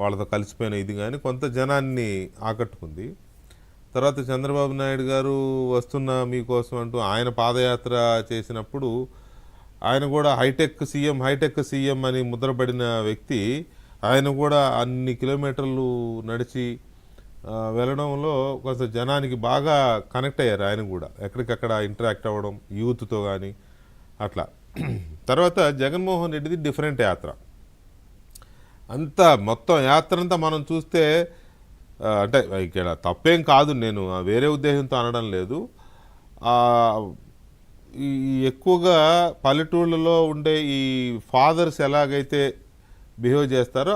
వాళ్ళతో కలిసిపోయిన ఇది కానీ కొంత జనాన్ని ఆకట్టుకుంది. తర్వాత చంద్రబాబు నాయుడు గారు వస్తున్న మీకోసం అంటూ ఆయన పాదయాత్ర చేసినప్పుడు ఆయన కూడా హైటెక్ సీఎం అని ముద్రపడిన వ్యక్తి ఆయన కూడా అన్ని కిలోమీటర్లు నడిచి వెళ్ళడంలో కొంత జనానికి బాగా కనెక్ట్ అయ్యారు. ఆయన కూడా ఎక్కడికక్కడ ఇంటరాక్ట్ అవ్వడం యూత్తో కానీ అట్లా. తర్వాత జగన్మోహన్ రెడ్డిది డిఫరెంట్ యాత్ర. అంతా మొత్తం యాత్ర అంతా మనం చూస్తే అంటే ఇక్కడ తప్పేం కాదు, నేను వేరే ఉద్దేశంతో అనడం లేదు. ఈ ఎక్కువగా పల్లెటూళ్ళలో ఉండే ఈ ఫాదర్స్ ఎలాగైతే బిహేవ్ చేస్తారో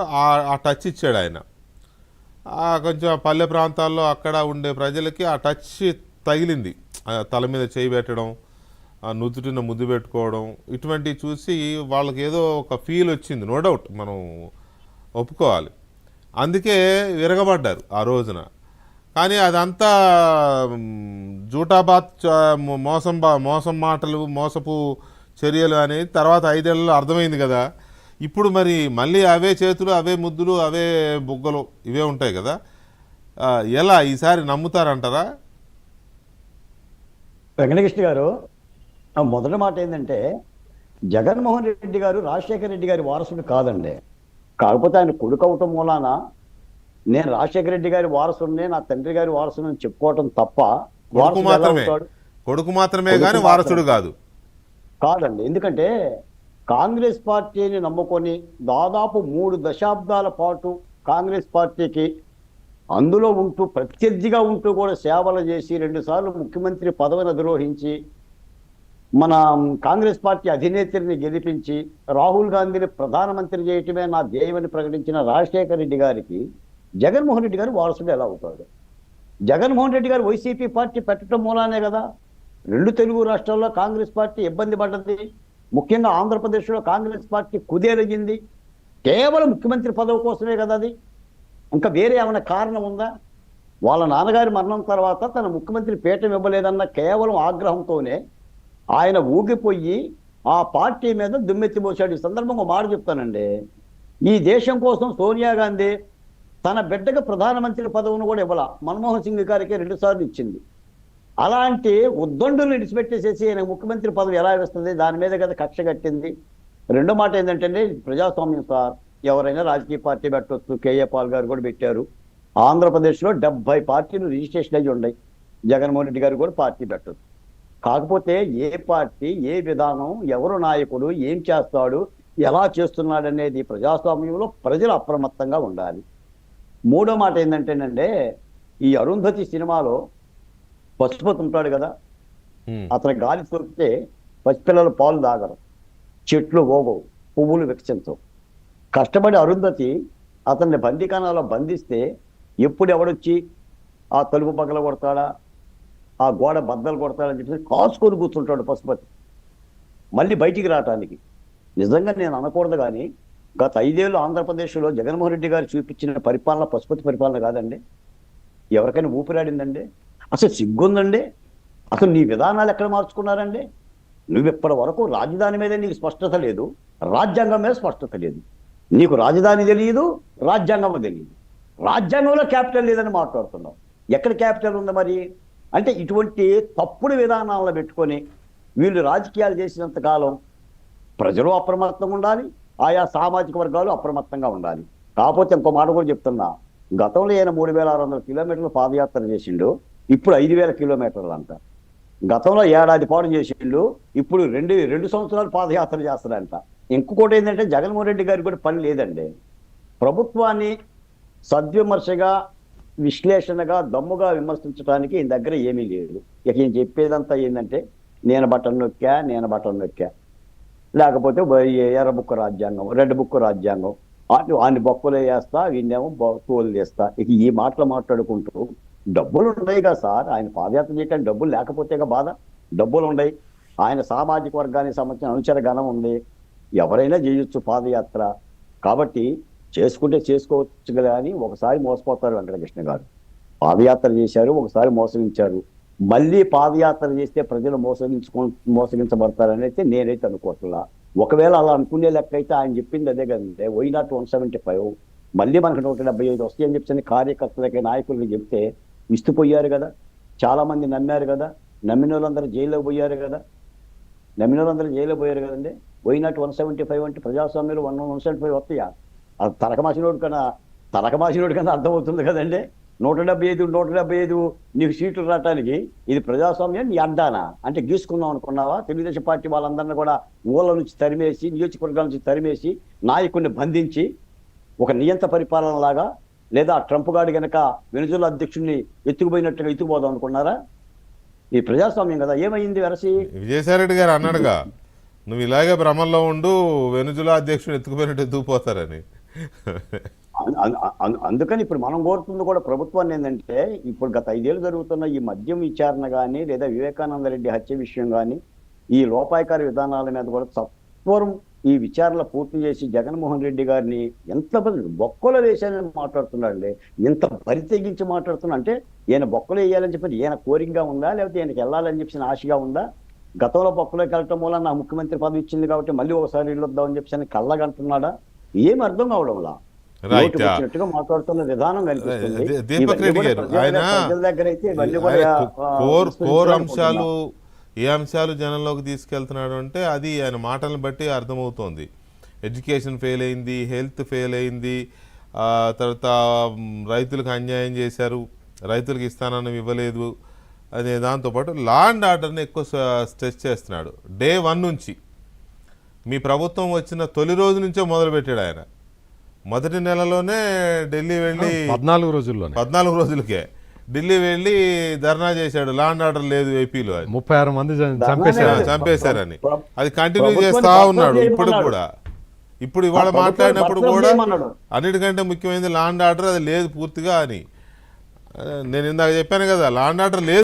ఆ టచ్ ఇచ్చాడు ఆయన. కొంచెం పల్లె ప్రాంతాల్లో అక్కడ ఉండే ప్రజలకి ఆ టచ్ తగిలింది. తల మీద చేయి పెట్టడం, నుదుటిన ముద్దు పెట్టుకోవడం, ఇటువంటివి చూసి వాళ్ళకి ఏదో ఒక ఫీల్ వచ్చింది. నో డౌట్, మనం ఒప్పుకోవాలి. అందుకే విరగబడ్డారు ఆ రోజున. కానీ అదంతా జూటాబాత్ మోసం మాటలు, మోసపు చర్యలు అనేది తర్వాత 5 ఏళ్లలో అర్థమైంది కదా. ఇప్పుడు మరి మళ్ళీ అవే చేతులు, అవే ముద్దులు, అవే బుగ్గలు ఇవే ఉంటాయి కదా. ఎలా ఈసారి నమ్ముతారంటారా? వెంకటకృష్ణ గారు, మొదటి మాట ఏంటంటే జగన్మోహన్ రెడ్డి గారు రాజశేఖర రెడ్డి గారి వారసుడు కాదండి. కాకపోతే ఆయన కొడుకు అవటం మూలాన నేను రాజశేఖర రెడ్డి గారి వారసుడిని, నా తండ్రి గారి వారసుని చెప్పుకోవటం తప్ప కొడుకు మాత్రమే కానీ వారసుడు కాదండి. ఎందుకంటే కాంగ్రెస్ పార్టీని నమ్ముకొని దాదాపు 3 దశాబ్దాల పాటు కాంగ్రెస్ పార్టీకి అందులో ఉంటూ ప్రత్యర్థిగా ఉంటూ కూడా సేవలు చేసి 2 సార్లు ముఖ్యమంత్రి పదవిని అధిరోహించి మన కాంగ్రెస్ పార్టీ అధినేత్రిని గెలిపించి రాహుల్ గాంధీని ప్రధానమంత్రి చేయటమే నా ధ్యేయమని ప్రకటించిన రాజశేఖర రెడ్డి గారికి జగన్మోహన్ రెడ్డి గారు వారసుడు ఎలా అవుతాడు? జగన్మోహన్ రెడ్డి గారు వైసీపీ పార్టీ పెట్టడం మూలానే కదా 2 తెలుగు రాష్ట్రాల్లో కాంగ్రెస్ పార్టీ ఇబ్బంది పడ్డది. ముఖ్యంగా ఆంధ్రప్రదేశ్లో కాంగ్రెస్ పార్టీ కుదేలయ్యింది. కేవలం ముఖ్యమంత్రి పదవి కోసమే కదా అది. ఇంకా వేరే ఏమైనా కారణం ఉందా? వాళ్ళ నాన్నగారి మరణం తర్వాత తన ముఖ్యమంత్రి పీఠం ఇవ్వలేదన్న కేవలం ఆగ్రహంతోనే ఆయన ఊగిపోయి ఆ పార్టీ మీద దుమ్మెత్తిపోసాడు. ఈ సందర్భంగా మాట చెప్తానండి, ఈ దేశం కోసం సోనియా గాంధీ తన బిడ్డకు ప్రధానమంత్రి పదవిని కూడా ఇవ్వాల, మన్మోహన్ సింగ్ గారికి 2 సార్లు ఇచ్చింది. అలాంటి ఉద్దండులు విడిచిపెట్టేసేసి ఆయన ముఖ్యమంత్రి పదవి ఎలా వస్తుంది? దాని మీద కదా కక్ష కట్టింది. రెండో మాట ఏంటంటే ప్రజాస్వామ్యం సార్, ఎవరైనా రాజకీయ పార్టీ పెట్టవచ్చు. కేఏ పాల్ గారు కూడా పెట్టారు. ఆంధ్రప్రదేశ్లో 70 పార్టీలు రిజిస్ట్రేషన్ అయ్యి ఉన్నాయి. జగన్మోహన్ రెడ్డి గారు కూడా పార్టీ పెట్టచ్చు. కాకపోతే ఏ పార్టీ, ఏ విధానం, ఎవరు నాయకుడు, ఏం చేస్తాడు, ఎలా చేస్తున్నాడు అనేది ప్రజాస్వామ్యంలో ప్రజలు అప్రమత్తంగా ఉండాలి. మూడో మాట ఏంటంటేనంటే ఈ అరుంధతి సినిమాలో పశుపతి ఉంటాడు కదా, అతని గాలి సోకితే పసిపిల్లలు పాలు తాగరు, చెట్లు ఓగవు, పువ్వులు వికసించవు. కష్టపడి అరుంధతి అతన్ని బందీఖానాలో బంధిస్తే ఎప్పుడు ఎవడొచ్చి ఆ తలుపు పగల కొడతాడా, ఆ గోడ బద్దలు కొడతాడని చెప్పి కాసుకొని కూర్చుంటాడు పశుపతి మళ్ళీ బయటికి రావటానికి. నిజంగా నేను అనకూడదు కానీ గత 5 ఏళ్ళు ఆంధ్రప్రదేశ్లో జగన్మోహన్ రెడ్డి గారు చూపించిన పరిపాలన పశుపతి పరిపాలన కాదండి. ఎవరికైనా ఊపిరాడిందండి? అసలు సిగ్గుందండి? అసలు నీ విధానాలు ఎక్కడ మార్చుకున్నారండి? నువ్వు ఇప్పటి వరకు రాజధాని మీద నీకు స్పష్టత లేదు, రాజ్యాంగం మీద స్పష్టత లేదు. నీకు రాజధాని తెలియదు, రాజ్యాంగం తెలియదు. రాజ్యాంగంలో క్యాపిటల్ లేదని మాట్లాడుతున్నావు. ఎక్కడ క్యాపిటల్ ఉంది మరి? అంటే ఇటువంటి తప్పుడు విధానాలను పెట్టుకొని వీళ్ళు రాజకీయాలు చేసినంత కాలం ప్రజలు అప్రమత్తంగా ఉండాలి, ఆయా సామాజిక వర్గాలు అప్రమత్తంగా ఉండాలి. కాకపోతే ఇంకో మాట కూడా చెప్తున్నా, గతంలో ఆయన 3600 కిలోమీటర్లు పాదయాత్ర చేసిండు, ఇప్పుడు 5000 కిలోమీటర్లు అంట. గతంలో ఏడాది పాటు చేసిండు, ఇప్పుడు 2 సంవత్సరాలు పాదయాత్ర చేస్తాడంట. ఇంకొకటి ఏంటంటే జగన్మోహన్ రెడ్డి గారికి కూడా పని లేదండి. ప్రభుత్వాన్ని సద్విమర్శగా, విశ్లేషణగా, దమ్ముగా విమర్శించడానికి ఈయన దగ్గర ఏమీ లేదు. ఇక ఈయన చెప్పేదంతా ఏంటంటే నేను బటన్ నొక్కా, లేకపోతే ఎర్ర బుక్క రాజ్యాంగం, రెడ్ బుక్ రాజ్యాంగం, వాడిని బొక్కలు వేస్తా, వీళ్ళేమో తోలు చేస్తా. ఇక ఈ మాటలు మాట్లాడుకుంటూ డబ్బులు ఉన్నాయి కదా సార్, ఆయన పాదయాత్ర చేయడానికి డబ్బులు లేకపోతేగా బాధ. డబ్బులు ఉన్నాయి, ఆయన సామాజిక వర్గానికి సంబంధించిన అనుచర గణం ఉంది, ఎవరైనా చేయొచ్చు పాదయాత్ర. కాబట్టి చేసుకుంటే చేసుకోవచ్చు కదా అని ఒకసారి మోసపోతారు వెంకటకృష్ణ గారు. పాదయాత్ర చేశారు, ఒకసారి మోసగించారు, మళ్ళీ పాదయాత్ర చేస్తే ప్రజలు మోసగించబడతారని అయితే నేనైతే అనుకోవట్లా. ఒకవేళ అలా అనుకునే లెక్క అయితే ఆయన చెప్పింది అదే కదంటే వై నాట్ 175, మళ్ళీ మనకు 175 వస్తాయని చెప్పి కార్యకర్తలకి నాయకులకి చెప్తే విస్తుపోయారు కదా, చాలా మంది నమ్మారు కదా, నమ్మిన వాళ్ళందరూ జైల్లో పోయారు కదా, కదండి. పోయినట్టు 175 అంటే ప్రజాస్వామ్యంలో 175 వస్తాయా? అది తలకమాసినోడు కన్నా అర్థమవుతుంది కదండి. 175 నీకు సీట్లు రావటానికి ఇది ప్రజాస్వామ్యం నీ అడ్డానా అంటే గీసుకుందాం అనుకున్నావా? తెలుగుదేశం పార్టీ వాళ్ళందరినీ కూడా ఊళ్ళ నుంచి తరిమేసి, నియోజకవర్గాల నుంచి తరిమేసి, నాయకుడిని బంధించి ఒక నియంత పరిపాలన లాగా, లేదా ట్రంప్ గాడు గనక వెనుజులా అధ్యక్షుడిని ఎత్తుకుపోయినట్టుగా ఎత్తుకుపోదాం అనుకున్నారా? ఈ ప్రజాస్వామ్యం కదా. ఏమైంది వెరసి? విజయసాయిరెడ్డి గారు అన్నాడుగా, నువ్వు ఇలాగే భ్రమంలో ఉండు, వెనుజులా అధ్యక్షుడు ఎత్తుకుపోయినట్టు ఎత్తుకుపోతారని. అందుకని ఇప్పుడు మనం కోరుతుంది కూడా ప్రభుత్వాన్ని ఏంటంటే, ఇప్పుడు గత 5 ఏళ్ళు జరుగుతున్న ఈ మద్యం విచారణ కానీ, లేదా వివేకానంద రెడ్డి హత్య విషయం కానీ, ఈ లోపాయకార విధానాల మీద కూడా సత్వరం ఈ విచారణ పూర్తి చేసి జగన్మోహన్ రెడ్డి గారిని ఎంత బొక్కలో వేశానని మాట్లాడుతున్నాడండి. ఇంత బరి తెగించి మాట్లాడుతున్నా అంటే ఈయన బొక్కలు వేయాలని చెప్పి ఈయన కోరికగా ఉందా, లేకపోతే ఈయనకి వెళ్ళాలని చెప్పి ఆశగా ఉందా? గతంలో బొక్కలోకి వెళ్ళటం వల్ల నా ముఖ్యమంత్రి పదవి ఇచ్చింది కాబట్టి మళ్ళీ ఒకసారి వెళ్ళొద్దామని చెప్పి కళ్ళగంటున్నాడా? ఏం అర్థం కావడంలా వచ్చినట్టుగా మాట్లాడుతున్న విధానం కనిపిస్తుంది. దీపక్ రెడ్డి గారు ఆయన ప్రజల దగ్గర అయితే ఇవన్నీ కూడా కోర్ అంశాలు, ఏ అంశాలు జనంలోకి తీసుకెళ్తున్నాడు అంటే అది ఆయన మాటలను బట్టి అర్థమవుతోంది. ఎడ్యుకేషన్ ఫెయిల్ అయింది, హెల్త్ ఫెయిల్ అయింది, తర్వాత రైతులకు అన్యాయం చేశారు, రైతులకు ఇస్తానని ఇవ్వలేదు అనే దాంతోపాటు లా అండ్ ఆర్డర్ని ఎక్కువ స్ట్రెస్ చేస్తున్నాడు. డే 1 నుంచి, మీ ప్రభుత్వం వచ్చిన తొలి రోజు నుంచే మొదలుపెట్టాడు ఆయన. మొదటి నెలలోనే ఢిల్లీ వెళ్ళి 14 రోజులకే ఢిల్లీ వెళ్ళి ధర్నా చేశాడు. లా అండ్ ఆర్డర్ లేదు ఏపీలో, 36 మంది చంపేశారని. అది కంటిన్యూ చేస్తా ఉన్నాడు ఇప్పుడు కూడా. ఇప్పుడు ఇవాళ మాట్లాడినప్పుడు కూడా అన్నిటికంటే ముఖ్యమైనది లా అండ్ ఆర్డర్, అది లేదు పూర్తిగా అని. నేను ఇందాక చెప్పాను కదా, లా అండ్ ఆర్డర్ లేదు.